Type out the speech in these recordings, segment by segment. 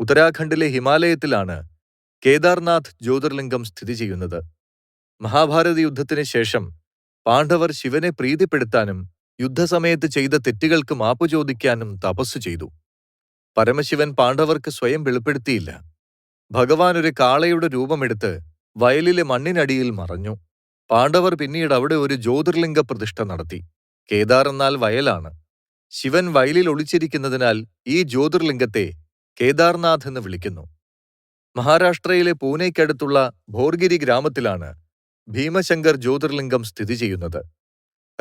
ഉത്തരാഖണ്ഡിലെ ഹിമാലയത്തിലാണ് കേദാർനാഥ് ജ്യോതിർലിംഗം സ്ഥിതി ചെയ്യുന്നത്. മഹാഭാരത യുദ്ധത്തിന് ശേഷം പാണ്ഡവർ ശിവനെ പ്രീതിപ്പെടുത്താനും യുദ്ധസമയത്ത് ചെയ്ത തെറ്റുകൾക്ക് മാപ്പു ചോദിക്കാനും തപസ്സു ചെയ്തു. പരമശിവൻ പാണ്ഡവർക്ക് സ്വയം വെളിപ്പെടുത്തിയില്ല. ഭഗവാൻ ഒരു കാളയുടെ രൂപമെടുത്ത് വയലിലെ മണ്ണിനടിയിൽ മറഞ്ഞു. പാണ്ഡവർ പിന്നീട് അവിടെ ഒരു ജ്യോതിർലിംഗ പ്രതിഷ്ഠ നടത്തി. കേദാർ എന്നാൽ വയലാണ്. ശിവൻ വയലിൽ ഒളിച്ചിരിക്കുന്നതിനാൽ ഈ ജ്യോതിർലിംഗത്തെ കേദാർനാഥ് എന്ന് വിളിക്കുന്നു. മഹാരാഷ്ട്രയിലെ പൂനെയ്ക്കടുത്തുള്ള ഭോർഗിരി ഗ്രാമത്തിലാണ് ഭീമശങ്കർ ജ്യോതിർലിംഗം സ്ഥിതി ചെയ്യുന്നത്.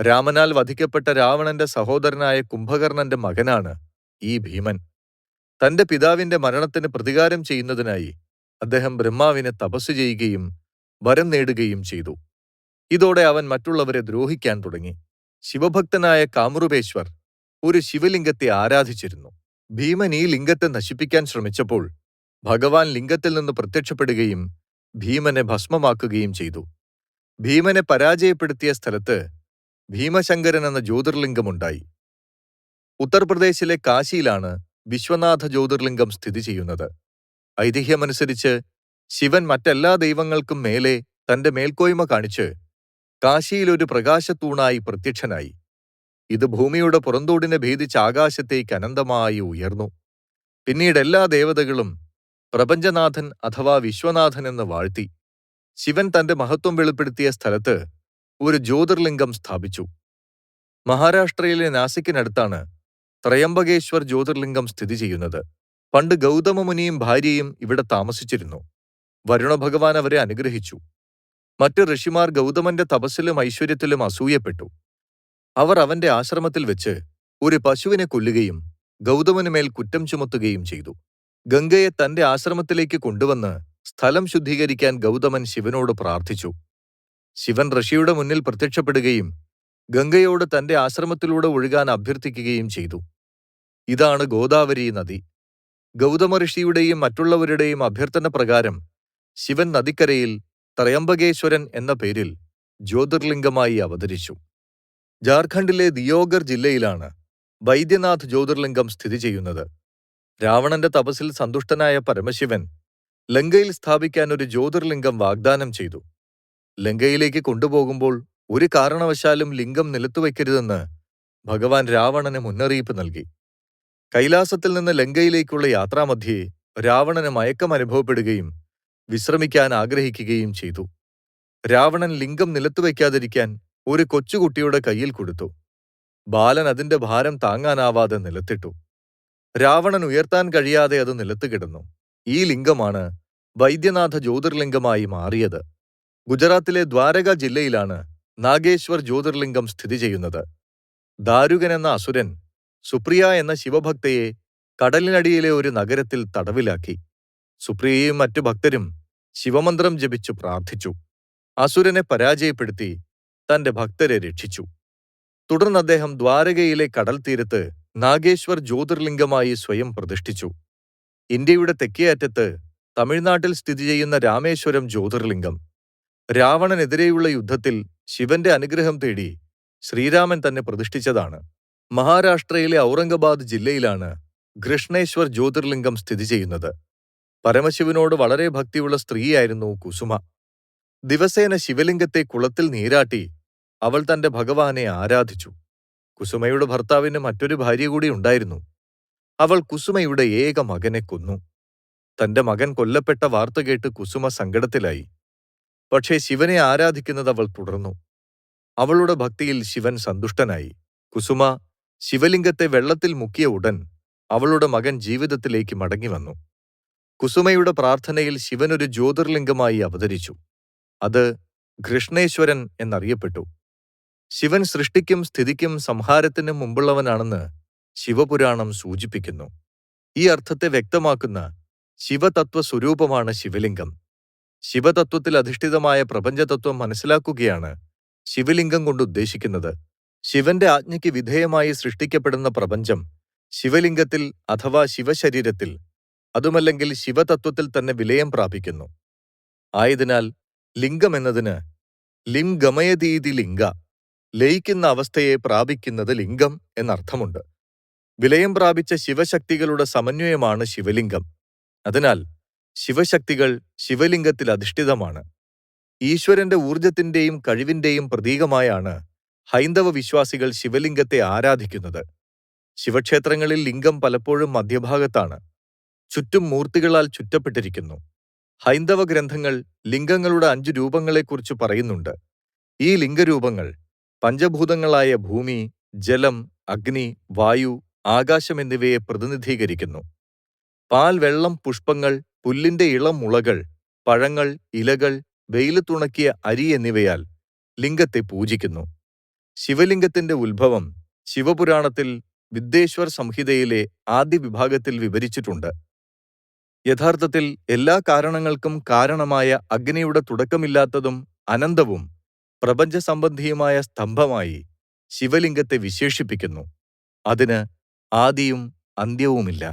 രാമനാൽ വധിക്കപ്പെട്ട രാവണന്റെ സഹോദരനായ കുംഭകർണന്റെ മകനാണ് ഈ ഭീമൻ. തന്റെ പിതാവിന്റെ മരണത്തിന് പ്രതികാരം ചെയ്യുന്നതിനായി അദ്ദേഹം ബ്രഹ്മാവിനെ തപസ്സു ചെയ്യുകയും വരം നേടുകയും ചെയ്തു. ഇതോടെ അവൻ മറ്റുള്ളവരെ ദ്രോഹിക്കാൻ തുടങ്ങി. ശിവഭക്തനായ കാമരൂപേശ്വർ ഒരു ശിവലിംഗത്തെ ആരാധിച്ചിരുന്നു. ഭീമൻ ഈ ലിംഗത്തെ നശിപ്പിക്കാൻ ശ്രമിച്ചപ്പോൾ ഭഗവാൻ ലിംഗത്തിൽ നിന്ന് പ്രത്യക്ഷപ്പെടുകയും ഭീമനെ ഭസ്മമാക്കുകയും ചെയ്തു. ഭീമനെ പരാജയപ്പെടുത്തിയ സ്ഥലത്ത് ഭീമശങ്കരൻ എന്ന ജ്യോതിർലിംഗമുണ്ടായി. ഉത്തർപ്രദേശിലെ കാശിയിലാണ് വിശ്വനാഥ ജ്യോതിർലിംഗം സ്ഥിതി ചെയ്യുന്നത്. ഐതിഹ്യമനുസരിച്ച് ശിവൻ മറ്റെല്ലാ ദൈവങ്ങൾക്കും മേലെ തന്റെ മേൽക്കോയ്മ കാണിച്ച് കാശിയിൽ ഒരു പ്രകാശത്തൂണായി പ്രത്യക്ഷനായി. ഇത് ഭൂമിയുടെ പുറന്തോടിനെ ഭേദിച്ച് ആകാശത്തേക്ക് അനന്തമായി ഉയർന്നു. പിന്നീട് എല്ലാ ദേവതകളും പ്രപഞ്ചനാഥൻ അഥവാ വിശ്വനാഥൻ എന്ന് വാഴ്ത്തി. ശിവൻ തന്റെ മഹത്വം വെളിപ്പെടുത്തിയ സ്ഥലത്ത് ഒരു ജ്യോതിർലിംഗം സ്ഥാപിച്ചു. മഹാരാഷ്ട്രയിലെ നാസിക്കിനടുത്താണ് ത്രയംബകേശ്വർ ജ്യോതിർലിംഗം സ്ഥിതി ചെയ്യുന്നത്. പണ്ട് ഗൗതമമുനിയും ഭാര്യയും ഇവിടെ താമസിച്ചിരുന്നു. വരുണഭഗവാൻ അവരെ അനുഗ്രഹിച്ചു. മറ്റ് ഋഷിമാർ ഗൗതമന്റെ തപസ്സിലും ഐശ്വര്യത്തിലും അസൂയപ്പെട്ടു. അവർ അവന്റെ ആശ്രമത്തിൽ വെച്ച് ഒരു പശുവിനെ കൊല്ലുകയും ഗൗതമനുമേൽ കുറ്റം ചുമത്തുകയും ചെയ്തു. ഗംഗയെ തന്റെ ആശ്രമത്തിലേക്ക് കൊണ്ടുവന്ന് സ്ഥലം ശുദ്ധീകരിക്കാൻ ഗൗതമൻ ശിവനോട് പ്രാർത്ഥിച്ചു. ശിവൻ ഋഷിയുടെ മുന്നിൽ പ്രത്യക്ഷപ്പെടുകയും ഗംഗയോട് തന്റെ ആശ്രമത്തിലൂടെ ഒഴുകാൻ അഭ്യർത്ഥിക്കുകയും ചെയ്തു. ഇതാണ് ഗോദാവരി നദി. ഗൗതമ ഋഷിയുടെയും മറ്റുള്ളവരുടെയും അഭ്യർത്ഥന പ്രകാരം ശിവൻ നദിക്കരയിൽ ത്രയംബകേശ്വരൻ എന്ന പേരിൽ ജ്യോതിർലിംഗമായി അവതരിച്ചു. ജാർഖണ്ഡിലെ ദിയോഗർ ജില്ലയിലാണ് ബൈദ്യനാഥ് ജ്യോതിർലിംഗം സ്ഥിതി ചെയ്യുന്നത്. രാവണന്റെ തപസ്സിൽ സന്തുഷ്ടനായ പരമശിവൻ ലങ്കയിൽ സ്ഥാപിക്കാൻ ഒരു ജ്യോതിർലിംഗം വാഗ്ദാനം ചെയ്തു. ലങ്കയിലേക്ക് കൊണ്ടുപോകുമ്പോൾ ഒരു കാരണവശാലും ലിംഗം നിലത്തുവയ്ക്കരുതെന്ന് ഭഗവാൻ രാവണന് മുന്നറിയിപ്പ് നൽകി. കൈലാസത്തിൽ നിന്ന് ലങ്കയിലേക്കുള്ള യാത്രാമധ്യേ രാവണന് മയക്കം അനുഭവപ്പെടുകയും വിശ്രമിക്കാൻ ആഗ്രഹിക്കുകയും ചെയ്തു. രാവണൻ ലിംഗം നിലത്തുവയ്ക്കാതിരിക്കാൻ ഒരു കൊച്ചുകുട്ടിയുടെ കയ്യിൽ കൊടുത്തു. ബാലൻ അതിന്റെ ഭാരം താങ്ങാനാവാതെ നിലത്തിട്ടു. രാവണൻ ഉയർത്താൻ കഴിയാതെ അത് നിലത്ത് കിടന്നു. ഈ ലിംഗമാണ് ബൈദ്യനാഥ ജ്യോതിർലിംഗമായി മാറിയത്. ഗുജറാത്തിലെ ദ്വാരക ജില്ലയിലാണ് നാഗേശ്വർ ജ്യോതിർലിംഗം സ്ഥിതി ചെയ്യുന്നത്. ദാരുകൻ എന്ന അസുരൻ സുപ്രിയ എന്ന ശിവഭക്തയെ കടലിനടിയിലെ ഒരു നഗരത്തിൽ തടവിലാക്കി. സുപ്രിയയും മറ്റു ഭക്തരും ശിവമന്ത്രം ജപിച്ചു പ്രാർത്ഥിച്ചു. അസുരനെ പരാജയപ്പെടുത്തി തന്റെ ഭക്തരെ രക്ഷിച്ചു. തുടർന്ന് അദ്ദേഹം ദ്വാരകയിലെ കടൽ തീരത്ത് നാഗേശ്വർ ജ്യോതിർലിംഗമായി സ്വയം പ്രതിഷ്ഠിച്ചു. ഇന്ത്യയുടെ തെക്കേ അറ്റത്ത് തമിഴ്നാട്ടിൽ സ്ഥിതി ചെയ്യുന്ന രാമേശ്വരം ജ്യോതിർലിംഗം രാവണനെതിരെയുള്ള യുദ്ധത്തിൽ ശിവന്റെ അനുഗ്രഹം തേടി ശ്രീരാമൻ തന്നെ പ്രതിഷ്ഠിച്ചതാണ്. മഹാരാഷ്ട്രയിലെ ഔറംഗബാദ് ജില്ലയിലാണ് കൃഷ്ണേശ്വർ ജ്യോതിർലിംഗം സ്ഥിതി ചെയ്യുന്നത്. പരമശിവനോട് വളരെ ഭക്തിയുള്ള സ്ത്രീയായിരുന്നു കുസുമ. ദിവസേന ശിവലിംഗത്തെ കുളത്തിൽ നീരാട്ടി അവൾ തന്റെ ഭഗവാനെ ആരാധിച്ചു. കുസുമയുടെ ഭർത്താവിന് മറ്റൊരു ഭാര്യ കൂടി ഉണ്ടായിരുന്നു. അവൾ കുസുമയുടെ ഏക മകനെ കൊന്നു. തന്റെ മകൻ കൊല്ലപ്പെട്ട വാർത്ത കേട്ട് കുസുമ സങ്കടത്തിലായി. പക്ഷേ ശിവനെ ആരാധിക്കുന്നത് അവൾ തുടർന്നു. അവളുടെ ഭക്തിയിൽ ശിവൻ സന്തുഷ്ടനായി. കുസുമ ശിവലിംഗത്തെ വെള്ളത്തിൽ മുക്കിയ ഉടൻ അവളുടെ മകൻ ജീവിതത്തിലേക്ക് മടങ്ങിവന്നു. കുസുമയുടെ പ്രാർത്ഥനയിൽ ശിവൻ ഒരു ജ്യോതിർലിംഗമായി അവതരിച്ചു. അത് കൃഷ്ണേശ്വരൻ എന്നറിയപ്പെട്ടു. ശിവൻ സൃഷ്ടിക്കും സ്ഥിതിക്കും സംഹാരത്തിനും മുമ്പുള്ളവനാണെന്ന് ശിവപുരാണം സൂചിപ്പിക്കുന്നു. ഈ അർത്ഥത്തെ വ്യക്തമാക്കുന്ന ശിവതത്വ സ്വരൂപമാണ് ശിവലിംഗം. ശിവതത്വത്തിൽ അധിഷ്ഠിതമായ പ്രപഞ്ചതത്വം മനസ്സിലാക്കുകയാണ് ശിവലിംഗം കൊണ്ട് ഉദ്ദേശിക്കുന്നത്. ശിവന്റെ ആജ്ഞയ്ക്ക് വിധേയമായി സൃഷ്ടിക്കപ്പെടുന്ന പ്രപഞ്ചം ശിവലിംഗത്തിൽ അഥവാ ശിവശരീരത്തിൽ, അതുമല്ലെങ്കിൽ ശിവതത്വത്തിൽ തന്നെ വിലയം പ്രാപിക്കുന്നു. ആയതിനാൽ ലിംഗം എന്നതിന് ലിം ഗമയതീതി ലിംഗ, ലയിക്കുന്ന അവസ്ഥയെ പ്രാപിക്കുന്നത് ലിംഗം എന്നർത്ഥമുണ്ട്. വിലയം പ്രാപിച്ച ശിവശക്തികളുടെ സമന്വയമാണ് ശിവലിംഗം. അതിനാൽ ശിവശക്തികൾ ശിവലിംഗത്തിൽ അധിഷ്ഠിതമാണ്. ഈശ്വരന്റെ ഊർജത്തിന്റെയും കഴിവിന്റെയും പ്രതീകമായാണ് ഹൈന്ദവ വിശ്വാസികൾ ശിവലിംഗത്തെ ആരാധിക്കുന്നത്. ശിവക്ഷേത്രങ്ങളിൽ ലിംഗം പലപ്പോഴും മധ്യഭാഗത്താണ്. ചുറ്റും മൂർത്തികളാൽ ചുറ്റപ്പെട്ടിരിക്കുന്നു. ഹൈന്ദവ ഗ്രന്ഥങ്ങൾ ലിംഗങ്ങളുടെ 5 രൂപങ്ങളെക്കുറിച്ച് പറയുന്നുണ്ട്. ഈ ലിംഗരൂപങ്ങൾ പഞ്ചഭൂതങ്ങളായ ഭൂമി, ജലം, അഗ്നി, വായു, ആകാശം എന്നിവയെ പ്രതിനിധീകരിക്കുന്നു. പാൽ, വെള്ളം, പുഷ്പങ്ങൾ, പുല്ലിന്റെ ഇളം മുളകൾ, പഴങ്ങൾ, ഇലകൾ, വെയിലത്തുണക്കിയ അരി എന്നിവയാൽ ലിംഗത്തെ പൂജിക്കുന്നു. ശിവലിംഗത്തിന്റെ ഉത്ഭവം ശിവപുരാണത്തിൽ വിദ്വേശ്വർ സംഹിതയിലെ ആദ്യ വിഭാഗത്തിൽ വിവരിച്ചിട്ടുണ്ട്. യഥാർത്ഥത്തിൽ എല്ലാ കാരണങ്ങൾക്കും കാരണമായ അഗ്നിയുടെ തുടക്കമില്ലാത്തതും അനന്തവും പ്രപഞ്ചസംബന്ധിയുമായ സ്തംഭമായി ശിവലിംഗത്തെ വിശേഷിപ്പിക്കുന്നു. അതിന് ആദിയും അന്ത്യവുമില്ല.